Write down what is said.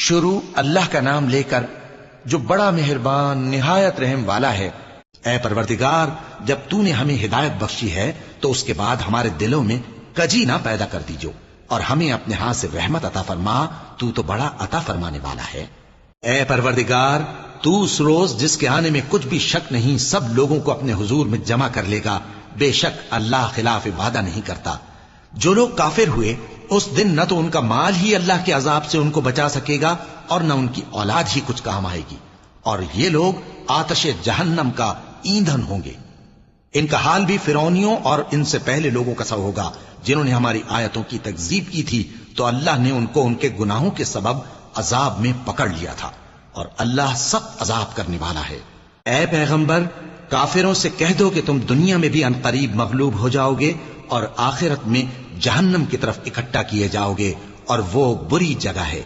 شروع اللہ کا نام لے کر جو بڑا مہربان نہایت رحم والا ہے۔ اے پروردگار، جب تو نے ہمیں ہدایت بخشی ہے تو اس کے بعد ہمارے دلوں میں کجی نہ پیدا کر دیجو اور ہمیں اپنے ہاتھ سے رحمت عطا فرما، تو بڑا عطا فرمانے والا ہے۔ اے پروردگار، تو اس روز جس کے آنے میں کچھ بھی شک نہیں سب لوگوں کو اپنے حضور میں جمع کر لے گا، بے شک اللہ خلاف وعدہ نہیں کرتا۔ جو لوگ کافر ہوئے اس دن نہ تو ان کا مال ہی اللہ کے عذاب سے ان کو بچا سکے گا اور نہ ان کی اولاد ہی کچھ کام آئے گی، اور یہ لوگ آتش جہنم کا ایندھن ہوں گے۔ ان کا حال بھی فرعونیوں اور ان سے پہلے لوگوں کا سا ہوگا جنہوں نے ہماری آیتوں کی تکذیب کی تھی، تو اللہ نے ان کو ان کے گناہوں کے سبب عذاب میں پکڑ لیا تھا، اور اللہ سخت عذاب کرنے والا ہے۔ اے پیغمبر، کافروں سے کہہ دو کہ تم دنیا میں بھی عنقریب مغلوب ہو جاؤ گے اور آخرت میں جہنم کی طرف اکٹھا کیے جاؤ گے، اور وہ بری جگہ ہے۔